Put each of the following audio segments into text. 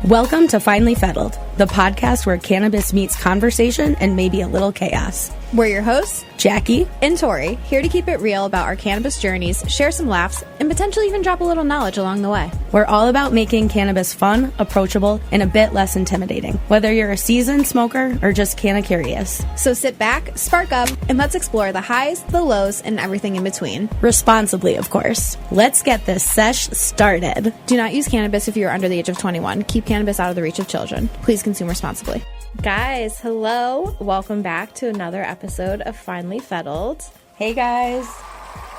Welcome to Finally Fettled, the podcast where cannabis meets conversation and maybe a little chaos. We're your hosts, Jackie and Tori, here to keep it real about our cannabis journeys, share some laughs, and potentially even drop a little knowledge along the way. We're all about making cannabis fun, approachable, and a bit less intimidating, whether you're a seasoned smoker or just kinda curious. So sit back, spark up, and let's explore the highs, the lows, and everything in between. Responsibly, of course. Let's get this sesh started. Do not use cannabis if you're under the age of 21. Keep cannabis out of the reach of children. Please consume responsibly. Guys, hello. Welcome back to another episode of Finally Fettled. Hey guys.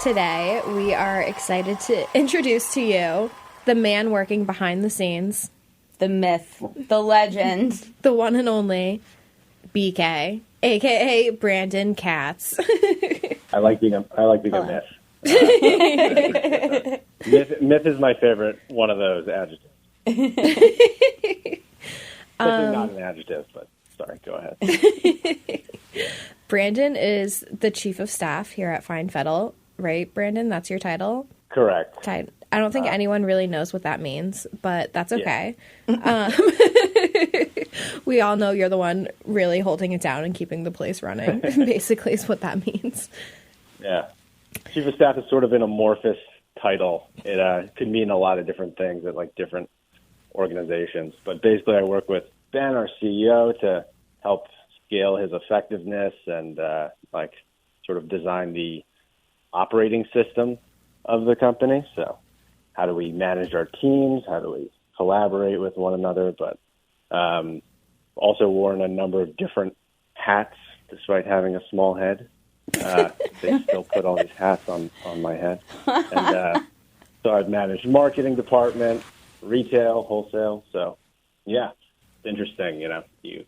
Today, we are excited to introduce to you the man working behind the scenes, The myth, the legend, the one and only BK, aka Brandon Katz. I like being a myth. Myth is my favorite one of those adjectives. Definitely not an adjective, but sorry, go ahead. Brandon is the chief of staff here at Fettle, right, Brandon? That's your title? Correct. I don't think anyone really knows what that means, but that's okay. Yeah. We all know you're the one really holding it down and keeping the place running, basically is what that means. Yeah. Chief of staff is sort of an amorphous title. It could mean a lot of different things at like different organizations, but basically I work with Ben, our CEO, to help scale his effectiveness and sort of design the operating system of the company. So how do we manage our teams? How do we collaborate with one another? But also worn a number of different hats despite having a small head. They still put all these hats on my head. And so I've managed marketing department, retail, wholesale. So, yeah, it's interesting. You know, you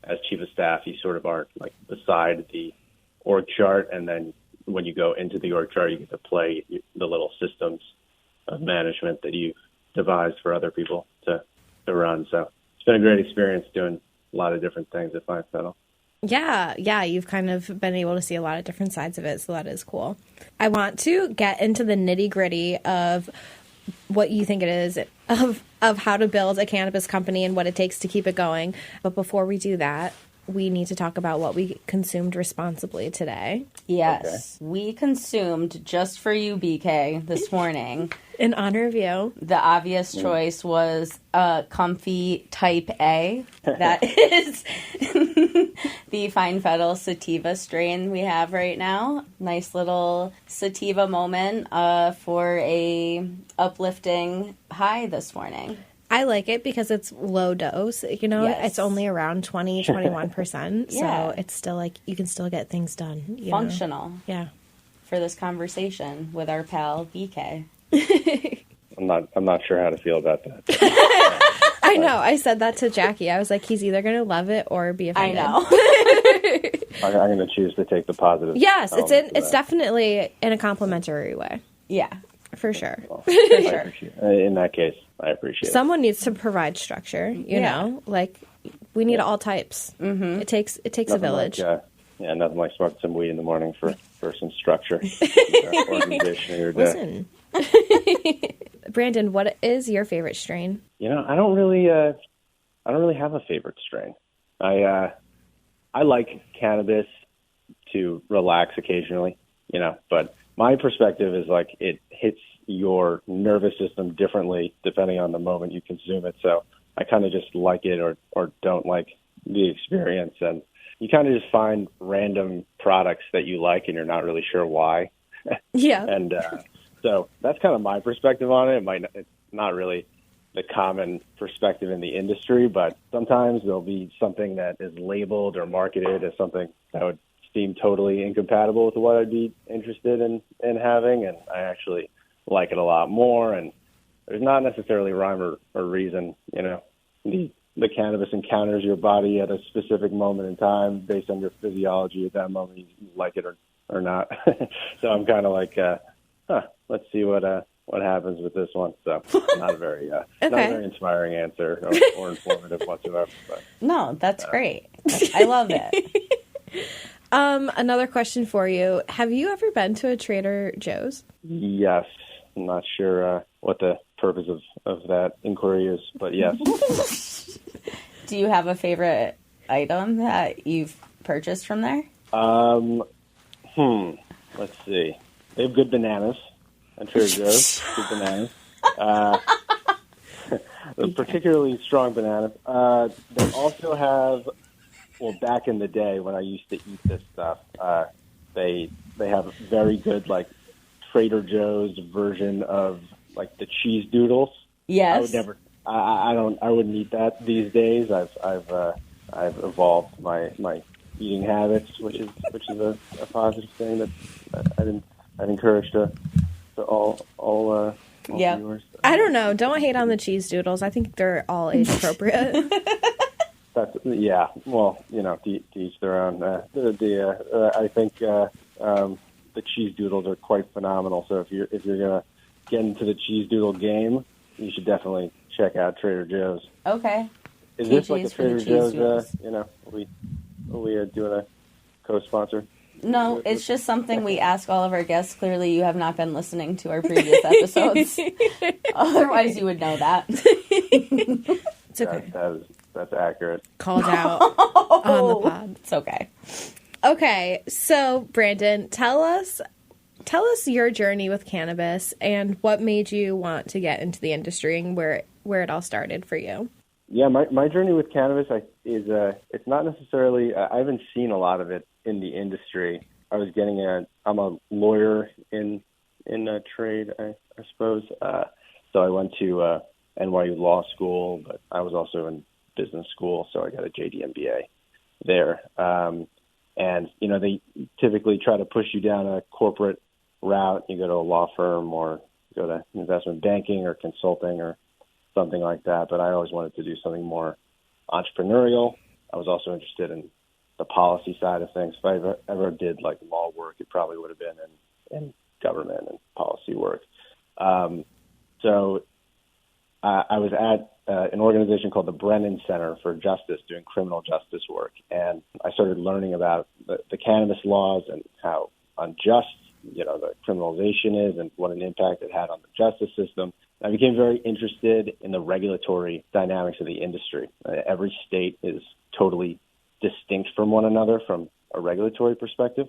as chief of staff, you sort of are like beside the org chart, and then when you go into the org chart, you get to play the little systems of management that you've devised for other people to run. So it's been a great experience doing a lot of different things at Fettle. Yeah, you've kind of been able to see a lot of different sides of it, so that is cool. I want to get into the nitty-gritty of what you think it is of how to build a cannabis company and what it takes to keep it going. But before we do that, we need to talk about what we consumed responsibly today. Yes, okay. We consumed, just for you, BK, this morning. In honor of you. The obvious choice was Comffy Type A. That is the Fettle sativa strain we have right now. Nice little sativa moment for a uplifting high this morning. I like it because it's low dose, you know, yes. It's only around 21%. Yeah. So it's still like, you can still get things done. Functional. Know? Yeah. For this conversation with our pal, BK. I'm not sure how to feel about that. I know. I said that to Jackie. I was like, he's either going to love it or be offended. I know. I'm going to choose to take the positive. Yes, it's definitely in a complimentary way. Yeah. For sure. Well, for sure. In that case, I appreciate it. Someone needs to provide structure, you know? Like, we need all types. Mm-hmm. It takes a village. Nothing like smoking some weed in the morning for some structure. Organization of your day. Listen. Brandon, what is your favorite strain? You know, I don't really have a favorite strain. I like cannabis to relax occasionally, you know, but my perspective is like it hits your nervous system differently depending on the moment you consume it. So I kind of just like it or don't like the experience. And you kind of just find random products that you like and you're not really sure why. Yeah. And so that's kind of my perspective on it. It's not really the common perspective in the industry, but sometimes there'll be something that is labeled or marketed as something that would seem totally incompatible with what I'd be interested in having, and I actually like it a lot more. And there's not necessarily rhyme or reason, you know. The cannabis encounters your body at a specific moment in time based on your physiology at that moment. You like it or not. So I'm kind of like, let's see what happens with this one. So not a very not a very inspiring answer or informative whatsoever. But, no, that's great. I love it. Another question for you. Have you ever been to a Trader Joe's? Yes. I'm not sure what the purpose of that inquiry is. But yes. Do you have a favorite item that you've purchased from there? Let's see. They have good bananas at Trader Joe's. Good bananas. Particularly strong bananas. They also have, well, back in the day when I used to eat this stuff, they have very good, like, Trader Joe's version of, like, the cheese doodles. Yes. I would never. I wouldn't eat that these days. I've evolved my eating habits, which is a positive thing that I'd encourage to all viewers. I don't know. Don't hate on the cheese doodles. I think they're all age appropriate. Yeah. Well, to each their own. I think the cheese doodles are quite phenomenal. So if you're gonna get into the cheese doodle game, you should definitely check out Trader Joe's. Okay. Is this like a Trader Joe's? Are we doing a co-sponsor? No, it's just something we ask all of our guests. Clearly, you have not been listening to our previous episodes. Otherwise, you would know that. It's okay. That's accurate. Called out on the pod. It's okay. Okay, so Brandon, tell us your journey with cannabis and what made you want to get into the industry and where it all started for you. Yeah, my journey with cannabis is it's not necessarily I haven't seen a lot of it in the industry. I'm a lawyer in a trade, I suppose. So I went to NYU Law School, but I was also in business school, so I got a JD MBA there. And they typically try to push you down a corporate route. You go to a law firm or go to investment banking or consulting or something like that. But I always wanted to do something more entrepreneurial. I was also interested in the policy side of things. If I ever did like law work, it probably would have been in government and policy work. So I was at an organization called the Brennan Center for Justice doing criminal justice work. And I started learning about the cannabis laws and how unjust, the criminalization is and what an impact it had on the justice system. I became very interested in the regulatory dynamics of the industry. Every state is totally distinct from one another from a regulatory perspective.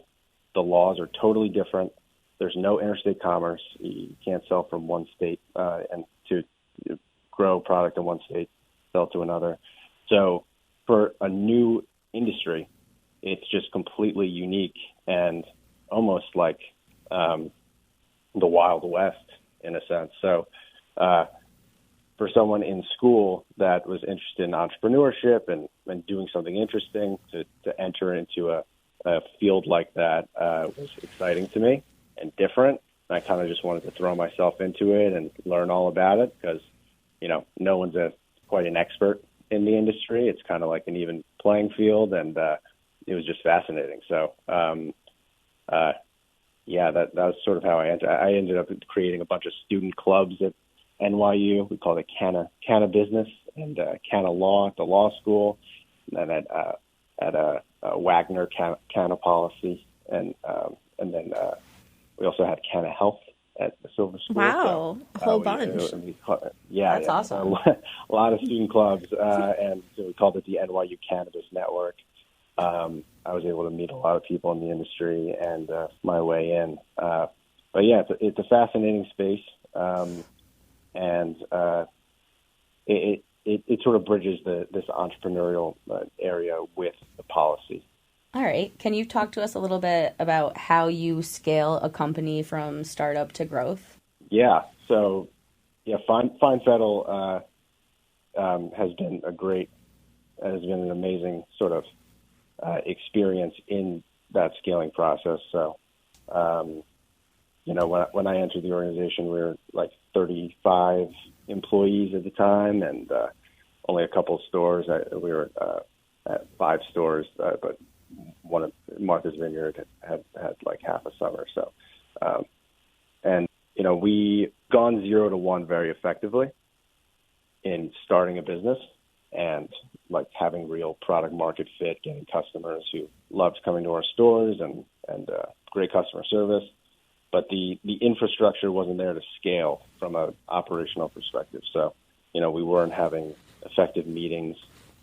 The laws are totally different. There's no interstate commerce. You can't sell from one state and to grow product in one state, sell to another. So for a new industry, it's just completely unique and almost like the Wild West in a sense. So for someone in school that was interested in entrepreneurship and doing something interesting to enter into a field like that was exciting to me and different. I kind of just wanted to throw myself into it and learn all about it because, no one's quite an expert in the industry. It's kind of like an even playing field, and it was just fascinating. So, that was sort of how I ended up creating a bunch of student clubs at NYU. We called it Canna Business and Canna Law at the law school, and then at Wagner Canna Policy, and then we also had Canna Health at the Silver School. Wow, a whole bunch. That's awesome. A lot of student clubs, and so we called it the NYU Cannabis Network. I was able to meet a lot of people in the industry and my way in. But yeah, it's a fascinating space, and it sort of bridges this entrepreneurial area with the policy. All right. Can you talk to us a little bit about how you scale a company from startup to growth? Yeah. So, Fettle has been an amazing sort of experience in that scaling process. So, when I entered the organization, we were like 35 employees at the time, and only a couple of stores. We were at 5 stores, but one of Martha's Vineyard had like half a summer. So, we gone 0 to 1 very effectively in starting a business and like having real product market fit, getting customers who loved coming to our stores and great customer service. but the infrastructure wasn't there to scale from an operational perspective. So, we weren't having effective meetings.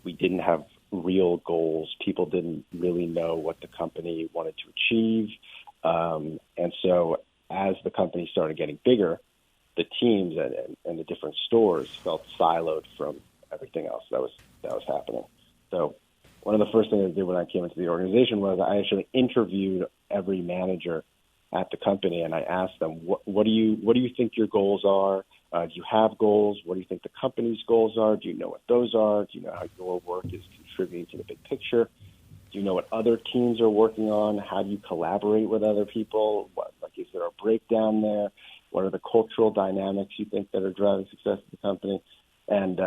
We didn't have real goals. People didn't really know what the company wanted to achieve. And so as the company started getting bigger, the teams and the different stores felt siloed from everything else that was happening. So one of the first things I did when I came into the organization was I actually interviewed every manager at the company, and I asked them, what do you think your goals are? Do you have goals? What do you think the company's goals are? Do you know what those are? Do you know how your work is contributing to the big picture? Do you know what other teams are working on? How do you collaborate with other people? Is there a breakdown there? What are the cultural dynamics you think that are driving success of the company? And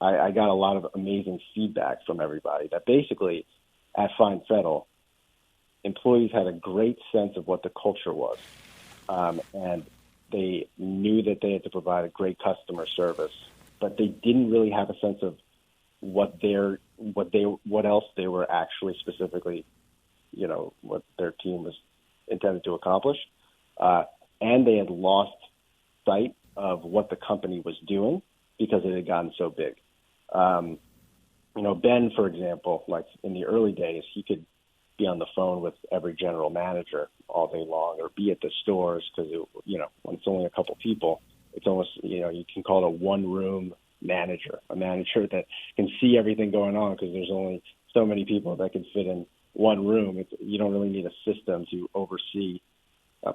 I got a lot of amazing feedback from everybody that basically at Fettle, employees had a great sense of what the culture was. And they knew that they had to provide a great customer service, but they didn't really have a sense of what else they were actually specifically, what their team was intended to accomplish. And they had lost sight of what the company was doing because it had gotten so big. Ben, for example, like in the early days, he could be on the phone with every general manager all day long, or be at the stores because, when it's only a couple people, it's almost, you can call it a one-room manager, a manager that can see everything going on because there's only so many people that can fit in one room. You don't really need a system to oversee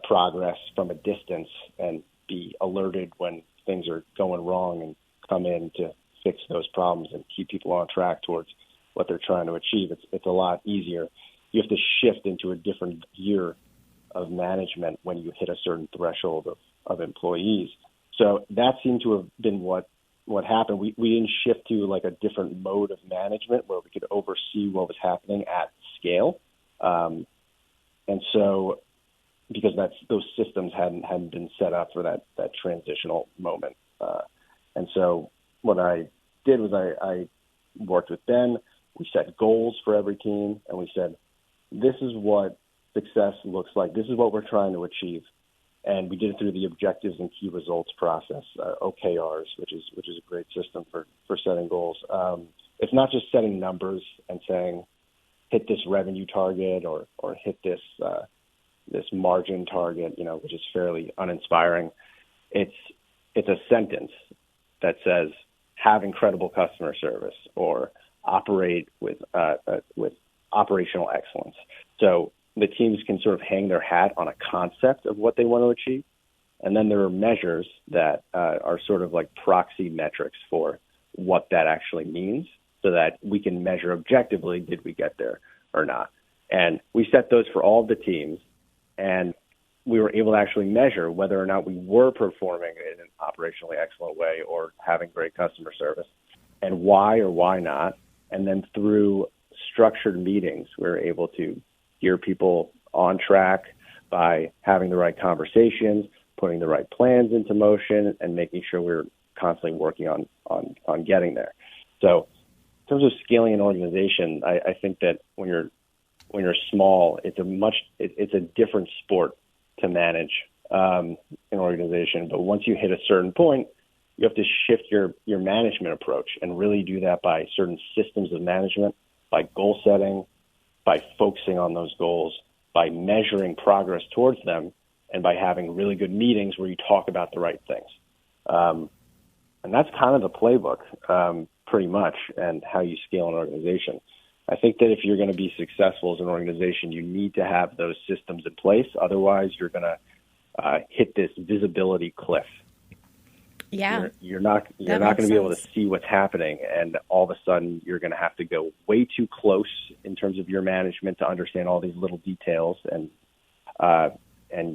progress from a distance and be alerted when things are going wrong and come in to fix those problems and keep people on track towards what they're trying to achieve. It's a lot easier. You have to shift into a different gear of management when you hit a certain threshold of employees. So that seemed to have been what happened. We didn't shift to like a different mode of management where we could oversee what was happening at scale. And so because those systems hadn't been set up for that transitional moment. And so what I did was I worked with Ben. We set goals for every team, and we said, this is what success looks like. This is what we're trying to achieve. And we did it through the objectives and key results process, OKRs, which is a great system for setting goals. It's not just setting numbers and saying, hit this revenue target or hit this margin target, which is fairly uninspiring. It's a sentence that says, have incredible customer service or operate with operational excellence. So the teams can sort of hang their hat on a concept of what they want to achieve. And then there are measures that are sort of like proxy metrics for what that actually means so that we can measure objectively, did we get there or not? And we set those for all of the teams, and we were able to actually measure whether or not we were performing in an operationally excellent way or having great customer service, and why or why not. And then through structured meetings, we were able to gear people on track by having the right conversations, putting the right plans into motion, and making sure we're constantly working on getting there. So in terms of scaling an organization, I think that when you're small, it's a different sport to manage an organization. But once you hit a certain point, you have to shift your management approach and really do that by certain systems of management, by goal setting, by focusing on those goals, by measuring progress towards them, and by having really good meetings where you talk about the right things. And that's kind of the playbook, pretty much, and how you scale an organization. I think that if you're going to be successful as an organization, you need to have those systems in place. Otherwise, you're going to hit this visibility cliff. Yeah, you're not going to be able to see what's happening, and all of a sudden you're going to have to go way too close in terms of your management to understand all these little details, and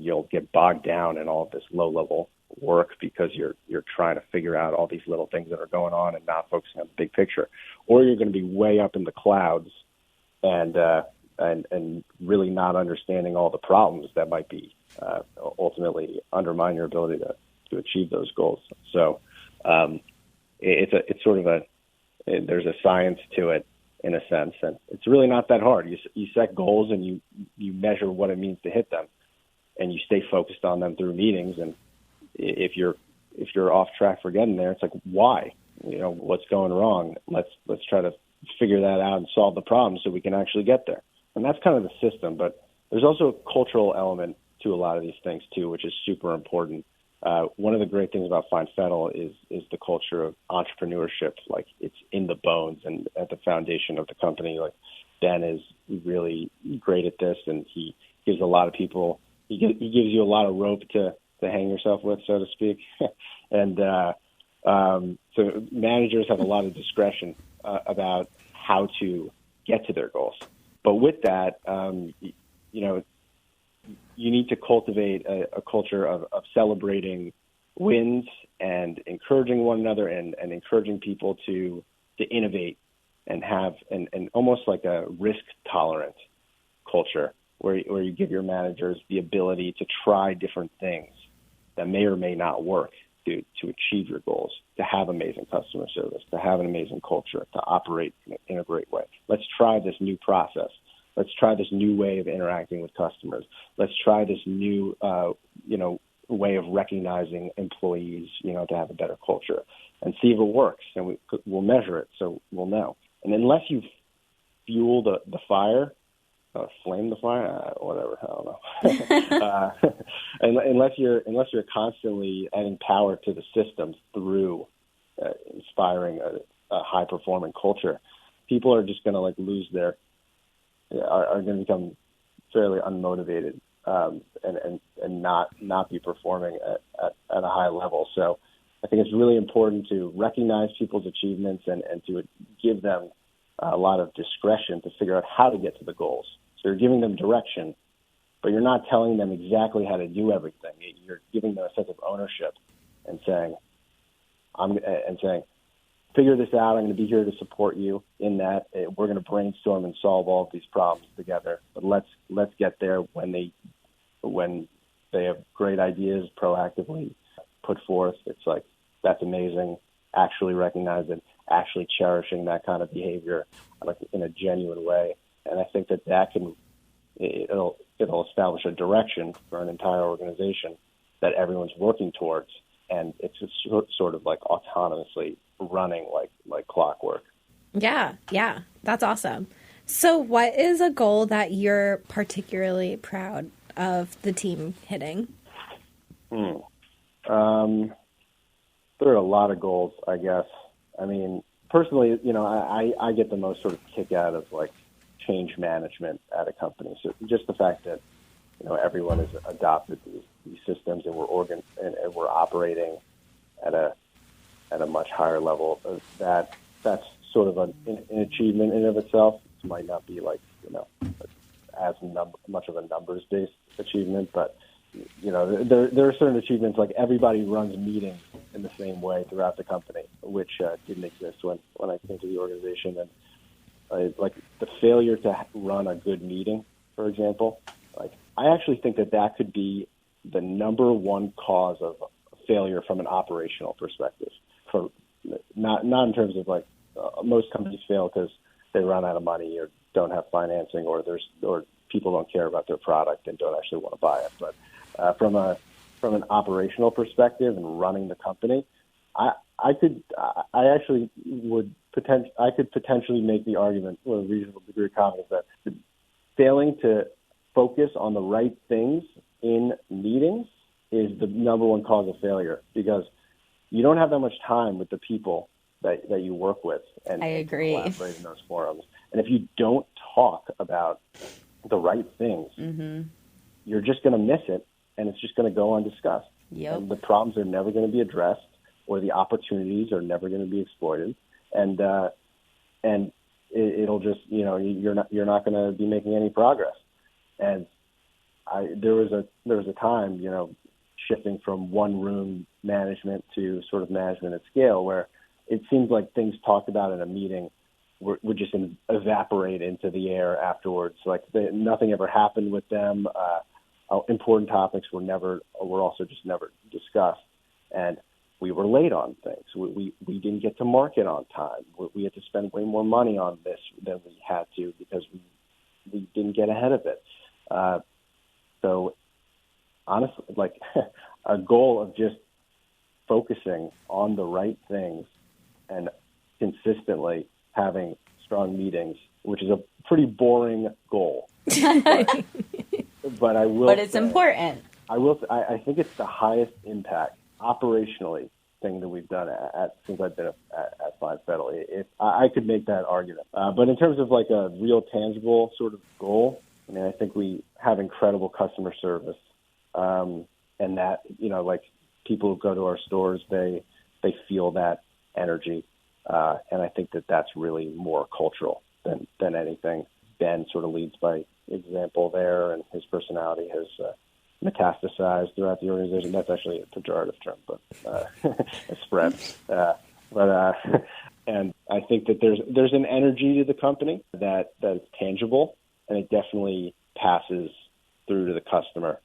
you'll get bogged down in all of this low level work because you're trying to figure out all these little things that are going on and not focusing on the big picture. Or you're going to be way up in the clouds and really not understanding all the problems that might be ultimately undermine your ability to achieve those goals. So it's sort of there's a science to it in a sense, and it's really not that hard. You set goals and you measure what it means to hit them. and you stay focused on them through meetings. And if you're off track for getting there, it's like, why? What's going wrong? Let's try to figure that out and solve the problem so we can actually get there. And that's kind of the system. But there's also a cultural element to a lot of these things too, which is super important. One of the great things about Find Fettle is the culture of entrepreneurship. Like, it's in the bones and at the foundation of the company. Like, Ben is really great at this, and he gives a lot of people, he gives you a lot of rope to hang yourself with, so to speak. And so managers have a lot of discretion about how to get to their goals. But with that, you need to cultivate a culture of celebrating wins and encouraging one another and encouraging people to innovate and have and almost like a risk tolerant culture where you give your managers the ability to try different things that may or may not work to achieve your goals, to have amazing customer service, to have an amazing culture, to operate in a great way. Let's try this new process. Let's try this new way of interacting with customers. Let's try this new, way of recognizing employees, to have a better culture and see if it works. And we'll measure it, so we'll know. And unless you fuel the fire, flame the fire, whatever, I don't know. Unless you're constantly adding power to the systems through inspiring a high performing culture, people are just going to lose their. Are going to become fairly unmotivated and not be performing at a high level. So I think it's really important to recognize people's achievements and to give them a lot of discretion to figure out how to get to the goals. So you're giving them direction, but you're not telling them exactly how to do everything. You're giving them a sense of ownership and saying, figure this out. I'm going to be here to support you in that. We're going to brainstorm and solve all of these problems together. But let's get there when they have great ideas proactively put forth. It's like, that's amazing. Actually recognize it, actually cherishing that kind of behavior in a genuine way. And I think that it'll establish a direction for an entire organization that everyone's working towards. And it's just sort of like autonomously running like clockwork. Yeah, that's awesome. So what is a goal that you're particularly proud of the team hitting? There are a lot of goals, I guess. I mean, personally, I get the most sort of kick out of change management at a company. So just the fact that everyone has adopted these systems and we're operating at a much higher level. That's sort of an achievement in and of itself. It might not be as much of a numbers-based achievement, but there are certain achievements, like everybody runs meetings in the same way throughout the company, which didn't exist when I came to the organization. And the failure to run a good meeting, for example, I actually think that could be the number one cause of failure from an operational perspective. Not in terms of most companies fail because they run out of money or don't have financing or people don't care about their product and don't actually want to buy it. But from an operational perspective and running the company, I could potentially make the argument with a reasonable degree of confidence that failing to focus on the right things in meetings is the number one cause of failure, because you don't have that much time with the people that you work with and I agree. Collaborate in those forums. And if you don't talk about the right things, you're just going to miss it, and it's just going to go undiscussed. Yep. And the problems are never going to be addressed, or the opportunities are never going to be exploited, and it'll just you're not going to be making any progress. And there was a time shifting from one room management to sort of management at scale, where it seems like things talked about in a meeting would just evaporate into the air afterwards. Nothing ever happened with them. Important topics were also just never discussed, and we were late on things. We didn't get to market on time. We had to spend way more money on this than we had to because we didn't get ahead of it. So honestly, like a goal of just focusing on the right things and consistently having strong meetings, which is a pretty boring goal. But I will. But it's important. I think it's the highest impact operationally thing that we've done since I've been at Fettle. I could make that argument. But in terms of like a real tangible sort of goal, I mean, I think we have incredible customer service, and that, you know, like people who go to our stores, they feel that energy, and I think that that's really more cultural than anything. Ben sort of leads by example there, and his personality has metastasized throughout the organization. That's actually a pejorative term, but it spread. And I think that there's an energy to the company that is tangible, and it definitely passes through to the customer.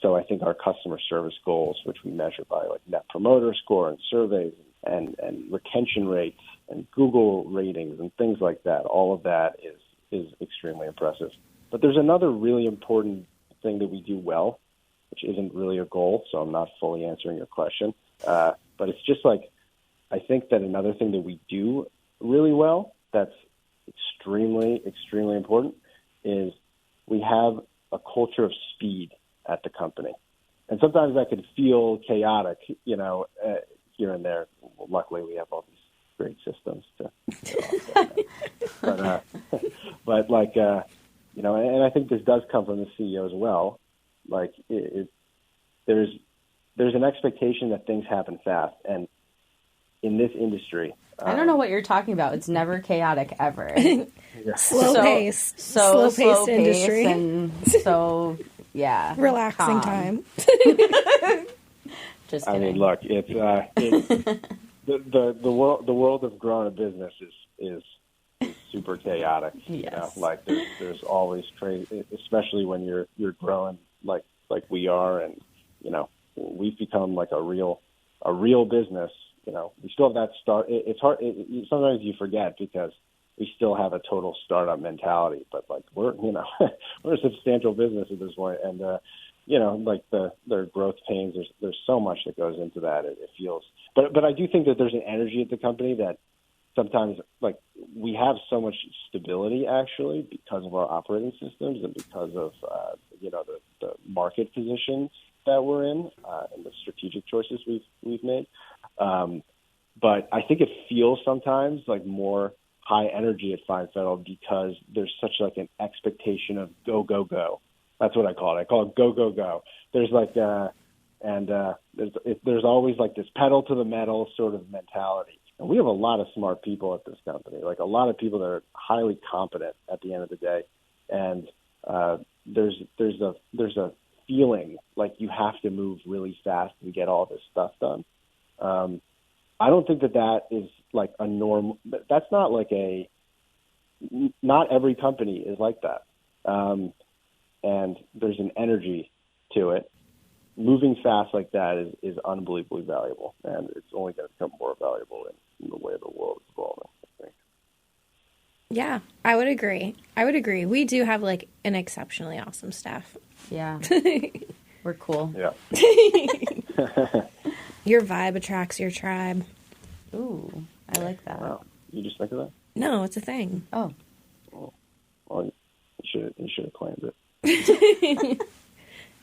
So I think our customer service goals, which we measure by like Net Promoter Score and surveys and retention rates and Google ratings and things like that, all of that is extremely impressive. But there's another really important thing that we do well, which isn't really a goal, so I'm not fully answering your question. But it's just like, I think that another thing that we do really well that's extremely, extremely important is we have a culture of speed at the company. And sometimes that can feel chaotic, you know, here and there. Well, luckily, we have all these great systems to offset that. But like, you know, and I think this does come from the CEO as well. Like, there's an expectation that things happen fast, and in this industry, I don't know what you're talking about. It's never chaotic ever. Slow paced industry, and so yeah, relaxing time. Just kidding. I mean, look, it's the world of growing a business is super chaotic. Yes. You know, like there's always trade, especially when you're growing like we are, and you know, we've become like a real business. You know, we still have that start. It's hard. Sometimes you forget because we still have a total startup mentality, but like we're a substantial business at this point, and you know, like their growth pains. There's so much that goes into that. It feels, but I do think that there's an energy at the company that sometimes, like, we have so much stability actually because of our operating systems and because of you know, the market positions that we're in and the strategic choices we've made. But I think it feels sometimes like more high energy at Fettle because there's such like an expectation of go, go, go. That's what I call it. I call it go, go, go. There's like, there's always like this pedal to the metal sort of mentality. And we have a lot of smart people at this company, like a lot of people that are highly competent at the end of the day. And there's a feeling like you have to move really fast and get all this stuff done. I don't think that is like a norm. That's not like not every company is like that. And there's an energy to it. Moving fast like that is unbelievably valuable, and it's only going to become more valuable in the way the world is evolving, I think. Yeah, I would agree. We do have like an exceptionally awesome staff. Yeah. We're cool. Yeah. Your vibe attracts your tribe. Ooh, I like that. Wow. You just think of that? No, it's a thing. Oh. Well, you should have claimed it.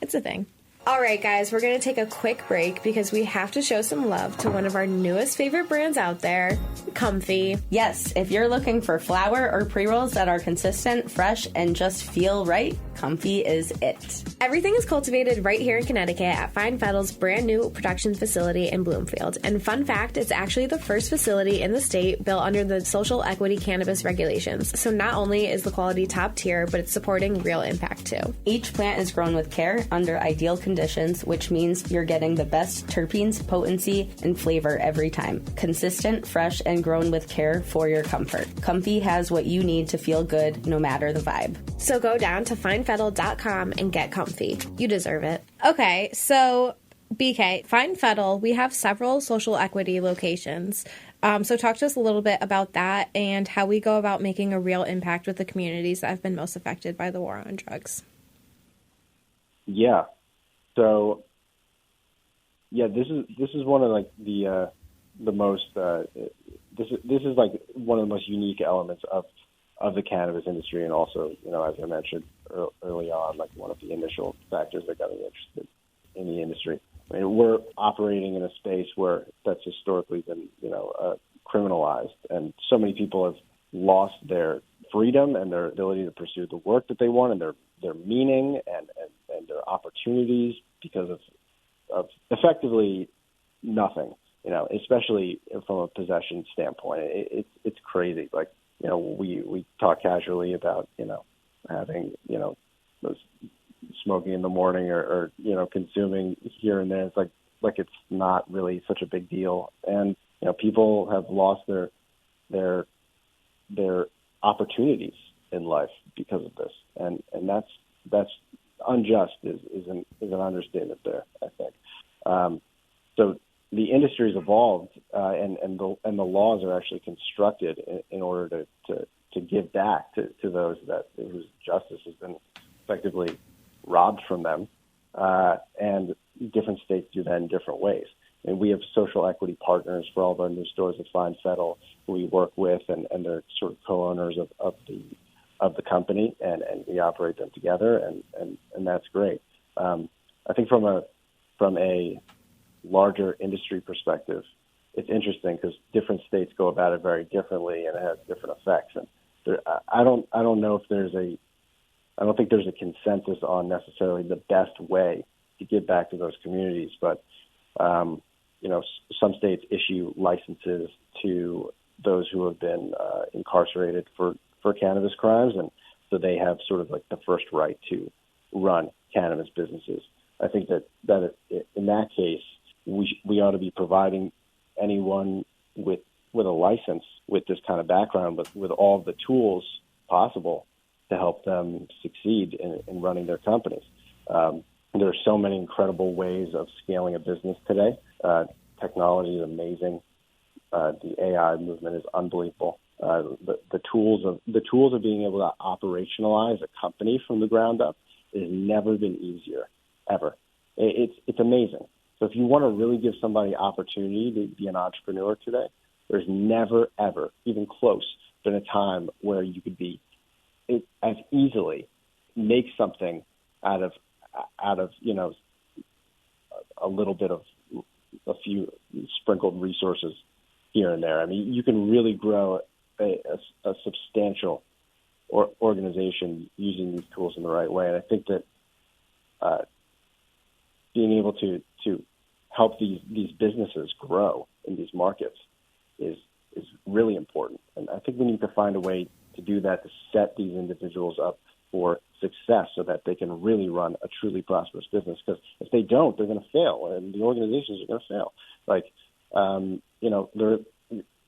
It's a thing. All right, guys, we're going to take a quick break because we have to show some love to one of our newest favorite brands out there, Comffy. Yes, if you're looking for flower or pre-rolls that are consistent, fresh, and just feel right, Comffy is it. Everything is cultivated right here in Connecticut at Fettle's brand new production facility in Bloomfield. And fun fact, it's actually the first facility in the state built under the social equity cannabis regulations. So not only is the quality top tier, but it's supporting real impact too. Each plant is grown with care under ideal conditions, which means you're getting the best terpenes, potency, and flavor every time. Consistent, fresh, and grown with care for your comfort. Comffy has what you need to feel good no matter the vibe. So go down to findfettle.com and get Comffy. You deserve it. Okay, so BK, Fettle, we have several social equity locations. So talk to us a little bit about that and how we go about making a real impact with the communities that have been most affected by the war on drugs. Yeah. So, yeah, this is one of like the most this is like one of the most unique elements of the cannabis industry, and also, as I mentioned early on, like one of the initial factors that got me interested in the industry. I mean, we're operating in a space where that's historically been criminalized, and so many people have lost their freedom and their ability to pursue the work that they want, and their meaning and their opportunities because of effectively nothing, especially from a possession standpoint. It's crazy. Like, we talk casually about, having, those smoking in the morning or consuming here and there. It's like it's not really such a big deal. And, people have lost their opportunities in life because of this. And that's unjust is an understatement there, I think. So the industry has evolved, and the laws are actually constructed in order to give back to those whose justice has been effectively robbed from them, and different states do that in different ways. And we have social equity partners for all of our new stores at Fettle who we work with, and they're sort of co-owners of the company, and we operate them together, and that's great. I think from a larger industry perspective, it's interesting because different states go about it very differently, and it has different effects. And I don't know if I don't think there's a consensus on necessarily the best way to give back to those communities, but some states issue licenses to those who have been incarcerated for cannabis crimes, and so they have sort of like the first right to run cannabis businesses. I think that in that case, we ought to be providing anyone with a license with this kind of background, with all the tools possible to help them succeed in running their companies. There are so many incredible ways of scaling a business today. Technology is amazing. The AI movement is unbelievable. The tools of being able to operationalize a company from the ground up has never been easier, ever. It's amazing. So if you want to really give somebody opportunity to be an entrepreneur today, there's never, ever, even close, been a time where you could be as easily make something out of a little bit of a few sprinkled resources here and there. I mean, you can really grow a substantial organization using these tools in the right way. And I think that being able to help these businesses grow in these markets is really important. And I think we need to find a way to do that, to set these individuals up for success so that they can really run a truly prosperous business. Because if they don't, they're going to fail, and the organizations are going to fail. Like,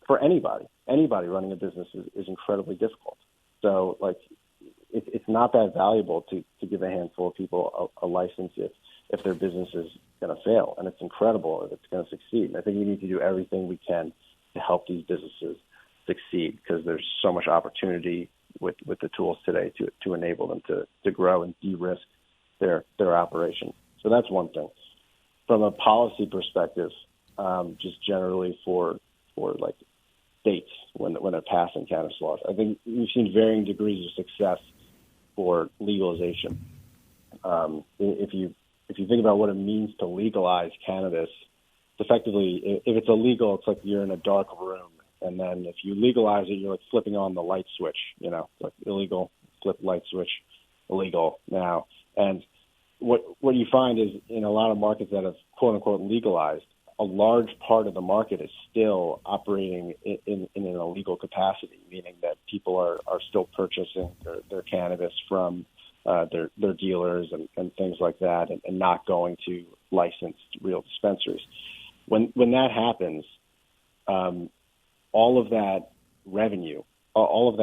for anybody running a business is incredibly difficult. So, like, it's not that valuable to give a handful of people a license if their business is going to fail, and it's incredible if it's going to succeed. And I think we need to do everything we can to help these businesses succeed, because there's so much opportunity with the tools today to enable them to grow and de-risk their operation. So that's one thing. From a policy perspective, just generally for like states when they're passing cannabis laws, I think we've seen varying degrees of success for legalization. If you think about what it means to legalize cannabis, effectively, if it's illegal, it's like you're in a dark room. And then if you legalize it, you're like flipping on the light switch, like illegal, flip light switch, illegal now. And what you find is in a lot of markets that have quote unquote legalized, a large part of the market is still operating in an illegal capacity, meaning that people are still purchasing their cannabis from their dealers and things like that, and not going to licensed real dispensaries. When that happens, all of that revenue, all of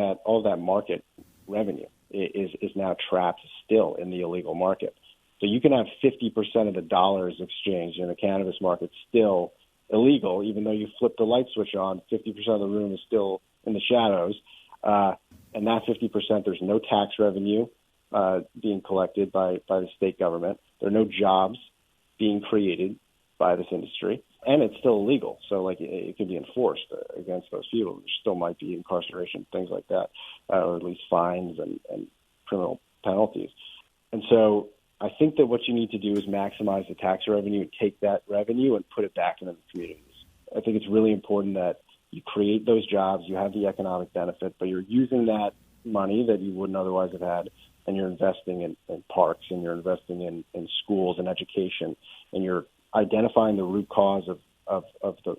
that market revenue is now trapped still in the illegal market. So you can have 50% of the dollars exchanged in the cannabis market still illegal, even though you flip the light switch on. 50% of the room is still in the shadows, and that 50%, there's no tax revenue being collected by the state government. There are no jobs being created by this industry, and it's still illegal. So, like, it can be enforced against those people. There still might be incarceration, things like that, or at least fines and criminal penalties. And so I think that what you need to do is maximize the tax revenue and take that revenue and put it back into the communities. I think it's really important that you create those jobs, you have the economic benefit, but you're using that money that you wouldn't otherwise have had, and you're investing in parks, and you're investing in schools and education, and you're identifying the root cause of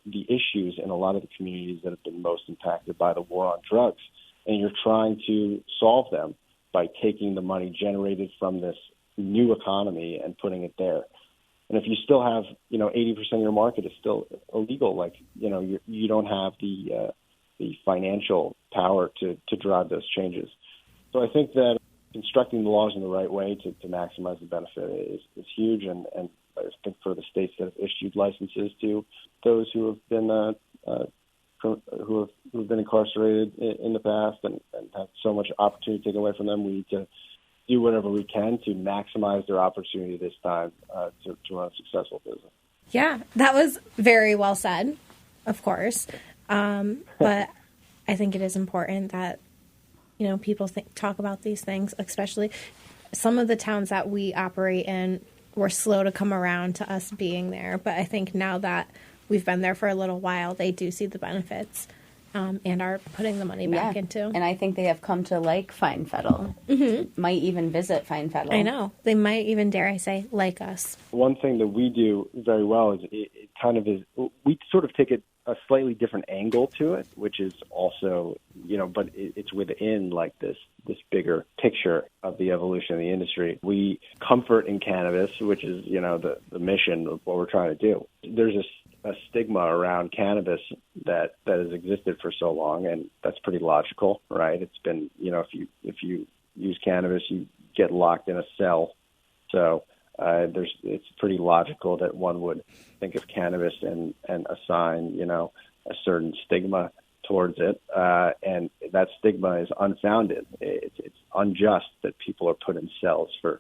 the issues in a lot of the communities that have been most impacted by the war on drugs. And you're trying to solve them by taking the money generated from this new economy and putting it there. And if you still have, 80% of your market is still illegal, like, you don't have the financial power to drive those changes. So I think that constructing the laws in the right way to maximize the benefit is huge. And I think for the states that have issued licenses to those who have been who have been incarcerated in the past and have so much opportunity taken away from them, we need to do whatever we can to maximize their opportunity this time to run a successful business. Yeah, that was very well said, of course. But I think it is important that, people talk about these things, especially some of the towns that we operate in were slow to come around to us being there. But I think now that we've been there for a little while, they do see the benefits and are putting the money back into. And I think they have come to like Fettle. Mm-hmm. Might even visit Fettle. I know. They might even, dare I say, like us. One thing that we do very well is it kind of is, we sort of take a slightly different angle to it, which is also, but it's within like this bigger picture of the evolution of the industry. We comfort in cannabis, which is, the mission of what we're trying to do. There's a stigma around cannabis that has existed for so long, and that's pretty logical, right? It's been, if you use cannabis, you get locked in a cell. So it's pretty logical that one would think of cannabis and assign, a certain stigma towards it. And that stigma is unfounded. It's unjust that people are put in cells for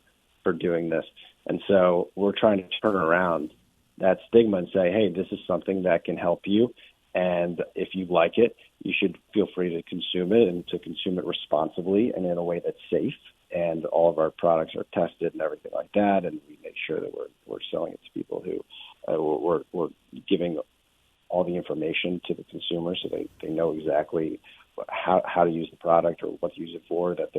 doing this. And so we're trying to turn around that stigma and say, hey, this is something that can help you. And if you like it, you should feel free to consume it and to consume it responsibly and in a way that's safe. And all of our products are tested and everything like that. And we make sure that we're selling it to people who we're giving all the information to the consumer so they know exactly how to use the product or what to use it for, that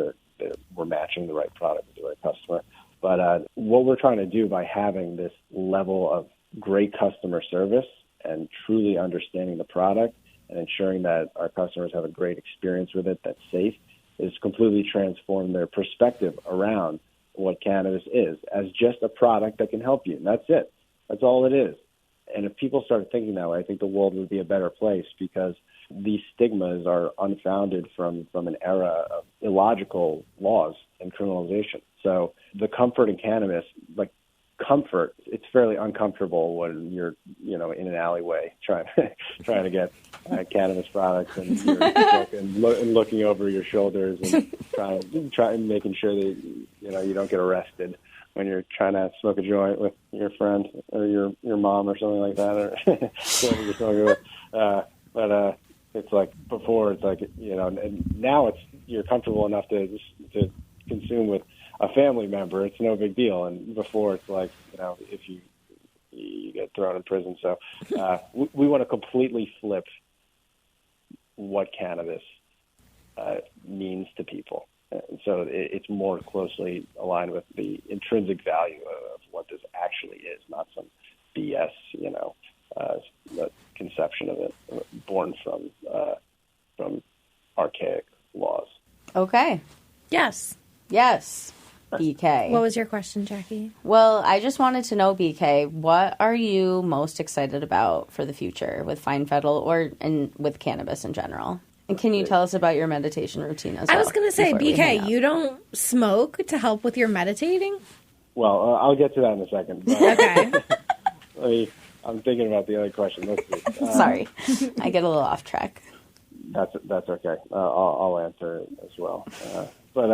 we're matching the right product with the right customer. But what we're trying to do by having this level of great customer service and truly understanding the product and ensuring that our customers have a great experience with it that's safe is completely transform their perspective around what cannabis is as just a product that can help you. And that's it. That's all it is. And if people started thinking that way, I think the world would be a better place, because these stigmas are unfounded from an era of illogical laws and criminalization. So the comfort in cannabis, like comfort, it's fairly uncomfortable when you're, in an alleyway trying to get cannabis products and you're looking over your shoulders and trying making sure that you don't get arrested when you're trying to smoke a joint with your friend or your mom or something like that, or whoever you're smoking with. But it's like before, it's like and now you're comfortable enough to consume with a family member. It's no big deal. And before, it's like if you get thrown in prison. So we want to completely flip what cannabis means to people. And so it's more closely aligned with the intrinsic value of what this actually is, not some BS, conception of it born from archaic laws. Okay. Yes. BK. What was your question, Jackie? Well, I just wanted to know, BK, what are you most excited about for the future with Fettle and with cannabis in general? And can you tell us about your meditation routine as well? I was going to say, BK, you don't smoke to help with your meditating? Well, I'll get to that in a second. Okay. I'm thinking about the other question. Let's see. Sorry, I get a little off track. That's okay. I'll answer it as well. But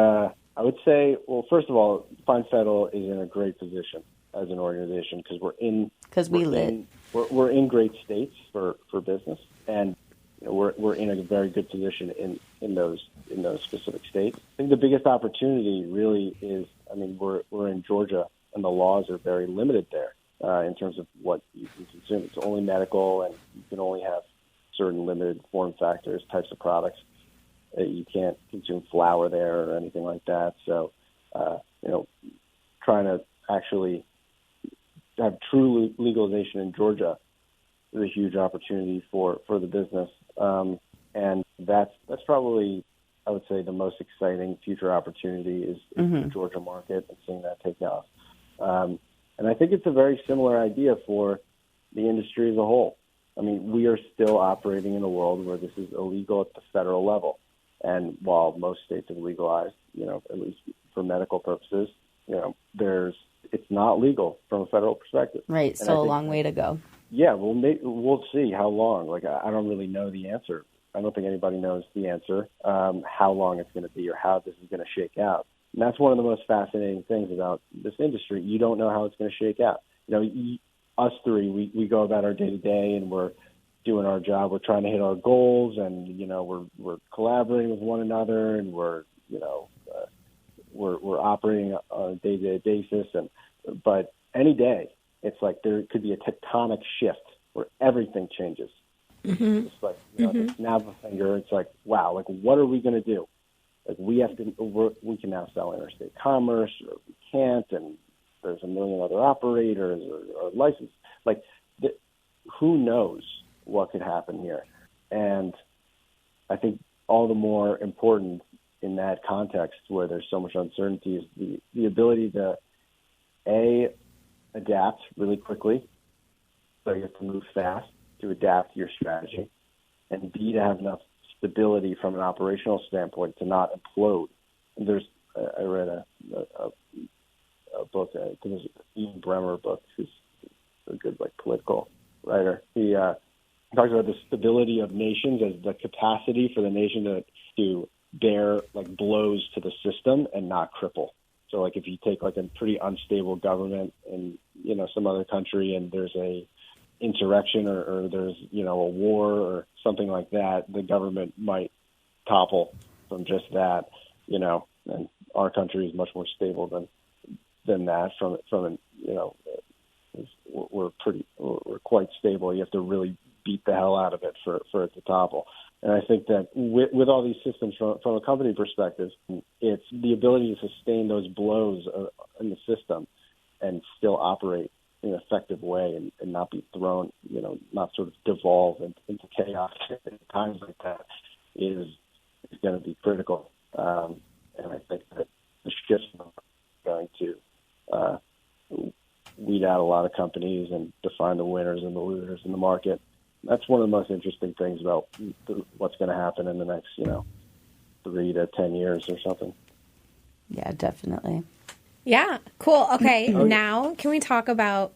I would say, well, first of all, Fettle is in a great position. as an organization because we're in great states for business, and we're in a very good position in those specific states. I think the biggest opportunity really is, we're in Georgia, and the laws are very limited there in terms of what you can consume. It's only medical, and you can only have certain limited form factors, types of products. You can't consume flour there or anything like that. So, trying to actually have true legalization in Georgia is a huge opportunity for the business. And that's probably, I would say, the most exciting future opportunity is the Georgia market and seeing that take off. And I think it's a very similar idea for the industry as a whole. We are still operating in a world where this is illegal at the federal level. And while most states have legalized, at least for medical purposes, it's not legal from a federal perspective. Right. So a long way to go. Yeah, we'll see how long. I don't really know the answer. I don't think anybody knows the answer, how long it's going to be or how this is going to shake out. And that's one of the most fascinating things about this industry. You don't know how it's going to shake out. Us three, we go about our day-to-day, and we're doing our job. We're trying to hit our goals, and, we're collaborating with one another, and we're operating on a day-to-day basis. But any day, it's like there could be a tectonic shift where everything changes. Mm-hmm. It's like, snap of a finger. It's like, wow, what are we going to do? We can now sell interstate commerce, or we can't, and there's a million other operators or licensed. Who knows what could happen here? And I think all the more important in that context where there's so much uncertainty is the ability to, A, adapt really quickly. So you have to move fast to adapt your strategy, and B, to have enough stability from an operational standpoint to not implode. And I read a book, I think it was Ian Bremmer book, who's a good political writer. He talks about the stability of nations as the capacity for the nation to bear blows to the system and not cripple. So if you take a pretty unstable government in some other country, and there's a insurrection or there's a war or something like that, the government might topple from just that, and our country is much more stable than that we're quite stable. You have to really beat the hell out of it for it to topple. And I think that with all these systems from a company perspective, it's the ability to sustain those blows in the system and still operate in an effective way and not be thrown, not sort of devolve into chaos at times like that is going to be critical. And I think that the shifts are going to weed out a lot of companies and define the winners and the losers in the market. That's one of the most interesting things about what's going to happen in the next, 3 to 10 years or something. Yeah, definitely. Yeah, cool. Okay, now can we talk about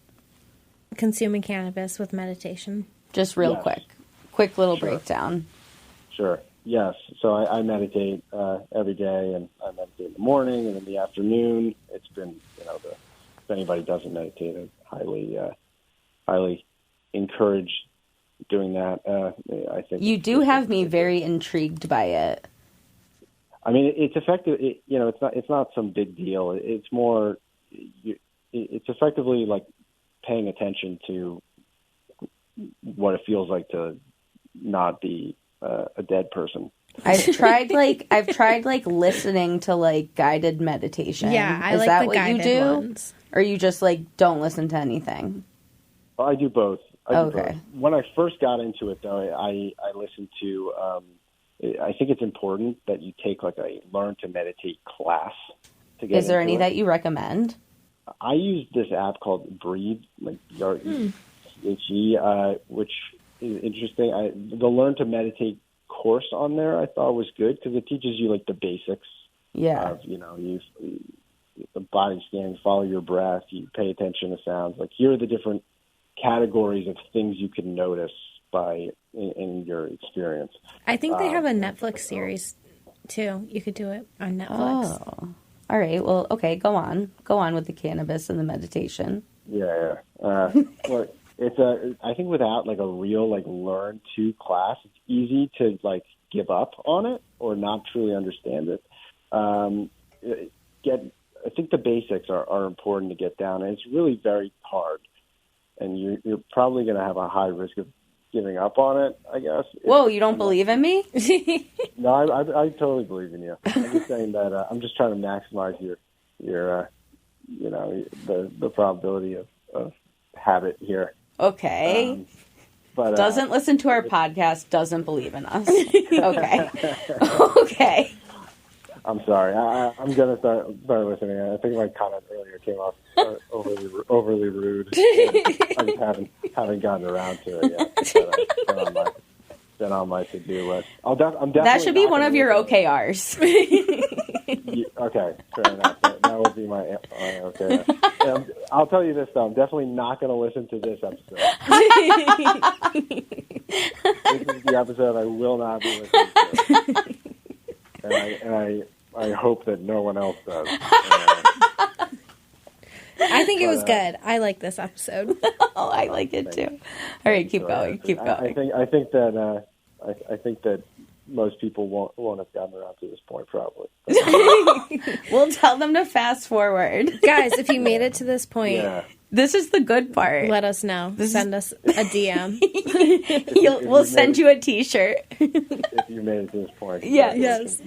consuming cannabis with meditation? Just real quick little breakdown. Sure. Yes. So I meditate every day, and I meditate in the morning and in the afternoon. It's been, if anybody doesn't meditate, I highly encourage doing that. I think you do have me very intrigued by it. It's effective. It's not some big deal. It's more, it's effectively paying attention to what it feels like to not be a dead person. I've tried listening to guided meditation. Yeah, I Is like that the what guided you do? ones. Or you just don't listen to anything? Well, I do both. Okay. Both. When I first got into it, though, I listened to. I think it's important that you take a learn to meditate class to get. Is there into any it. that you recommend? I use this app called Breathe, BRETHE, which is interesting. The Learn to Meditate course on there I thought was good because it teaches you the basics. Yeah. Of, the body scan, follow your breath, you pay attention to sounds. Here are the different categories of things you can notice in your experience. I think they have a Netflix series too. You could do it on Netflix. Oh. All right. Well, okay. Go on with the cannabis and the meditation. Yeah. Well, I think without like a real like learn to class, it's easy to like give up on it or not truly understand it. I think the basics are important to get down, and it's really very hard. And you're probably going to have a high risk of giving up on it, I guess. Whoa, you don't believe in me? No, I totally believe in you. I'm just saying that I'm just trying to maximize your the probability of habit here. Okay. But doesn't listen to our podcast, doesn't believe in us. Okay. Okay. I'm sorry. I'm gonna start listening. I think my comment earlier came off overly rude. I just haven't gotten around to it yet. It's been on my to-do list. I'm definitely that should be one of your OKRs. Okay, fair enough. That would be my okay. I'll tell you this though. I'm definitely not going to listen to this episode. This is the episode I will not be listening to. And I hope that no one else does. I think it was good. I like this episode. Oh, I like it too. All right, keep going. I think that most people won't have gotten around to this point, probably. We'll tell them to fast forward. Guys, if you made it to this point, this is the good part. let us know. Send us a DM. We'll send you a T-shirt. If you made it to this point, yes.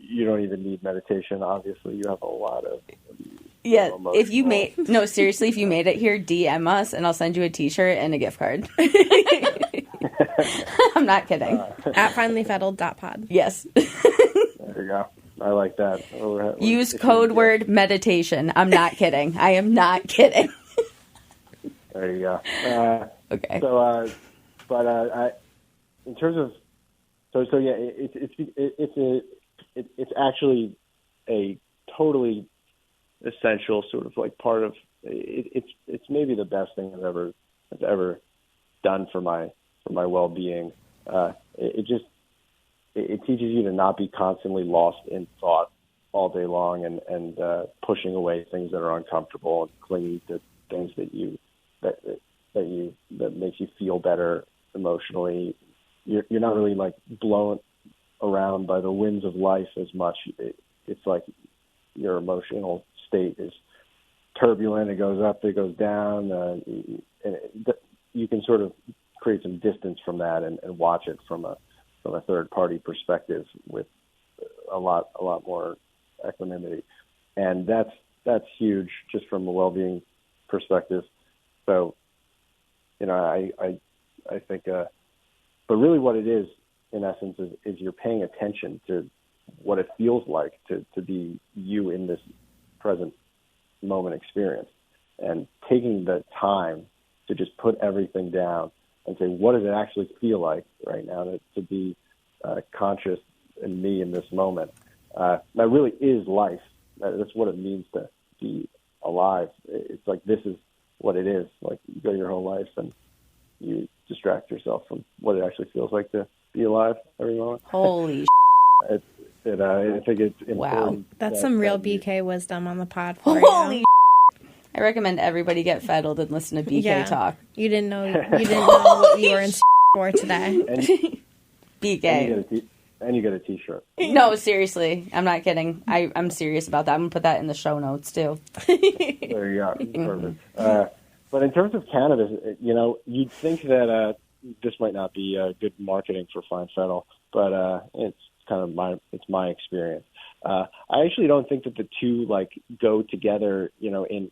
You don't even need meditation. Obviously, you have a lot of if you seriously, if you made it here, DM us and I'll send you a T-shirt and a gift card. I'm not kidding. At finallyfettled.pod. Yes. There you go. I like that. Use code word meditation. I'm not kidding. I am not kidding. There you go. Okay. So, in terms of, it's actually a totally essential sort of like part of it's maybe the best thing I've ever done for my well-being. It teaches you to not be constantly lost in thought all day long and pushing away things that are uncomfortable and clinging to things that makes you feel better emotionally. You're not really like blown around by the winds of life as much. It's like your emotional state is turbulent. It goes up, it goes down, and you can sort of create some distance from that and watch it from a third party perspective with a lot more equanimity, and that's huge just from a well-being perspective. So, I think, but really what it is in essence is you're paying attention to what it feels like to be you in this present moment experience, and taking the time to just put everything down and say, what does it actually feel like right now to be conscious in me in this moment? That really is life. That's what it means to be alive. It's like, this is what it is. Like, you go your whole life and you distract yourself from what it actually feels like to be alive every moment. Holy I think it's important. Wow. That's some real BK wisdom on the pod for Holy you. I recommend everybody get Fettled and listen to BK talk. You didn't know what you were in for today. BK. And you get a T-shirt. No, seriously. I'm not kidding. I'm serious about that. I'm going to put that in the show notes, too. There you go. Perfect. But in terms of cannabis, you'd think that this might not be good marketing for Fine Fettle, but it's kind of my experience. I actually don't think that the two like go together, in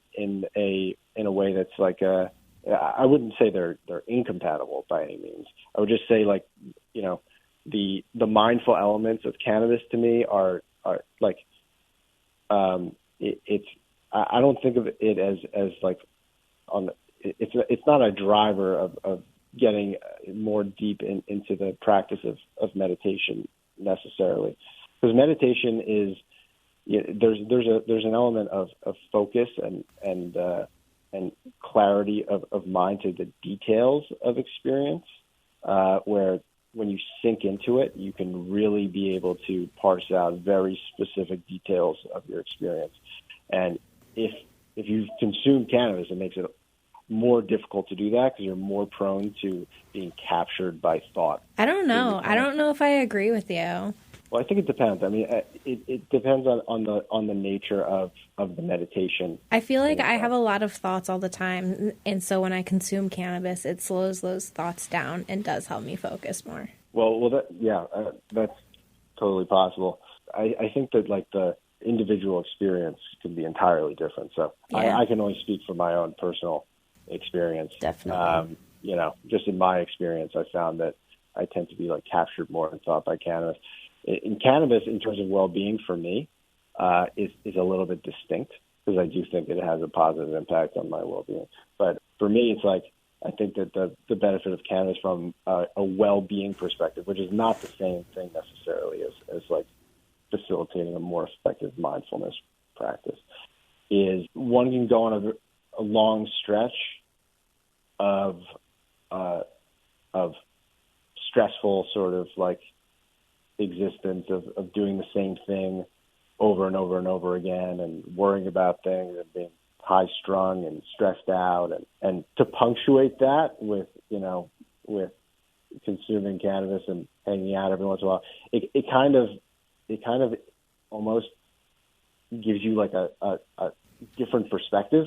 a way that's like I wouldn't say they're incompatible by any means. I would just say like, the mindful elements of cannabis to me are like, it's I don't think of it as like it's not a driver of getting more deep into the practice of meditation necessarily, because meditation is, there's an element of focus and clarity of mind to the details of experience, where when you sink into it, you can really be able to parse out very specific details of your experience. And if you consume cannabis, it makes it more difficult to do that because you're more prone to being captured by thought. I don't know. I don't know if I agree with you. Well, I think it depends. I mean, it depends on the nature of the meditation. I feel like I have a lot of thoughts all the time, and so when I consume cannabis, it slows those thoughts down and does help me focus more. That's totally possible. I think that like the individual experience can be entirely different. So yeah. I can only speak from my own personal experience. Definitely. Just in my experience, I found that I tend to be like captured more in thought by cannabis. In cannabis, in terms of well-being for me, is a little bit distinct because I do think it has a positive impact on my well-being. But for me, it's like I think that the benefit of cannabis from a well-being perspective, which is not the same thing necessarily as like facilitating a more effective mindfulness practice, is one can go on a long stretch of stressful sort of like existence of doing the same thing over and over and over again and worrying about things and being high strung and stressed out and to punctuate that with consuming cannabis and hanging out every once in a while, it kind of almost gives you like a different perspective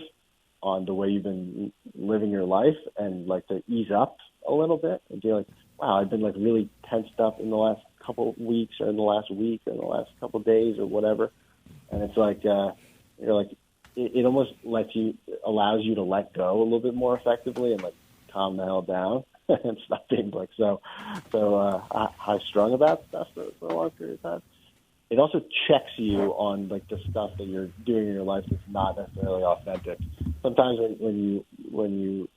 on the way you've been living your life and like to ease up a little bit and be like, wow, I've been like really tensed up in the last couple of weeks or in the last week or in the last couple of days or whatever. And it's like, you're like, it almost allows you to let go a little bit more effectively and like calm the hell down and stop being like so high strung about stuff for a long period of time. It also checks you on like the stuff that you're doing in your life that's not necessarily authentic. Sometimes when you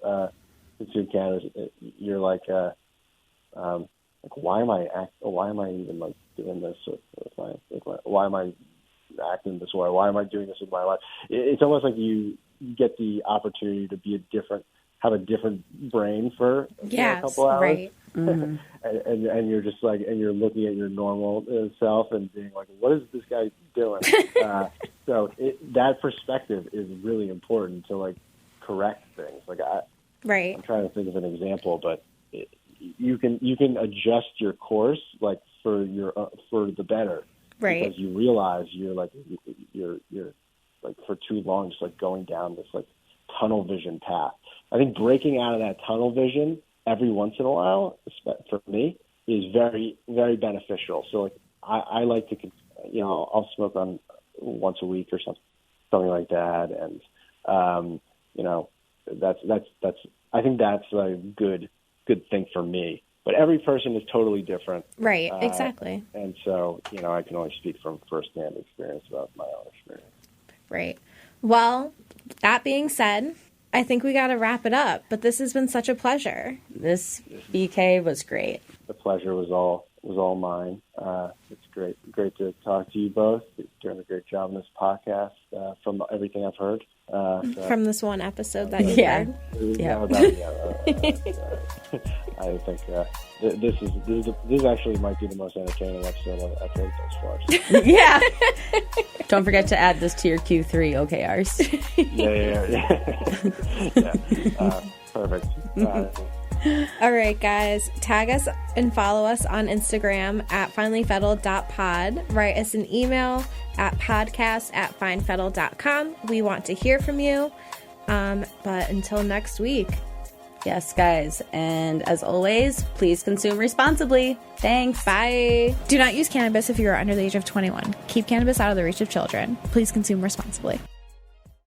consume cannabis, you're like why am I even like doing this with my why am I acting this way? Why am I doing this with my life? It's almost like you get the opportunity to have a different brain for a couple hours. Right. Mm-hmm. and you're just like, and you're looking at your normal self and being like, what is this guy doing? So that perspective is really important to like correct things. Like I'm trying to think of an example, but you can adjust your course like for the better, right? Because you realize you're like for too long just like going down this like tunnel vision path. I think breaking out of that tunnel vision every once in a while, for me, is very, very beneficial. So like I like to, I'll smoke on once a week or something like that, and that's I think that's a good thing for me. But every person is totally different. Right, exactly. And so, I can only speak from firsthand experience about my own experience. Right. Well, that being said, I think we got to wrap it up. But this has been such a pleasure. This BK was great. The pleasure was all mine. It's great to talk to you both. You're doing a great job in this podcast. From everything I've heard, from this one episode that you heard. I think this actually might be the most entertaining episode I've heard thus far. Yeah. Don't forget to add this to your Q3 OKRs. Yeah. Perfect. All right, guys. Tag us and follow us on Instagram at finallyfettled.pod. Write us an email at podcast@findfettle.com. We want to hear from you. But until next week. Yes, guys. And as always, please consume responsibly. Thanks. Bye. Do not use cannabis if you are under the age of 21. Keep cannabis out of the reach of children. Please consume responsibly.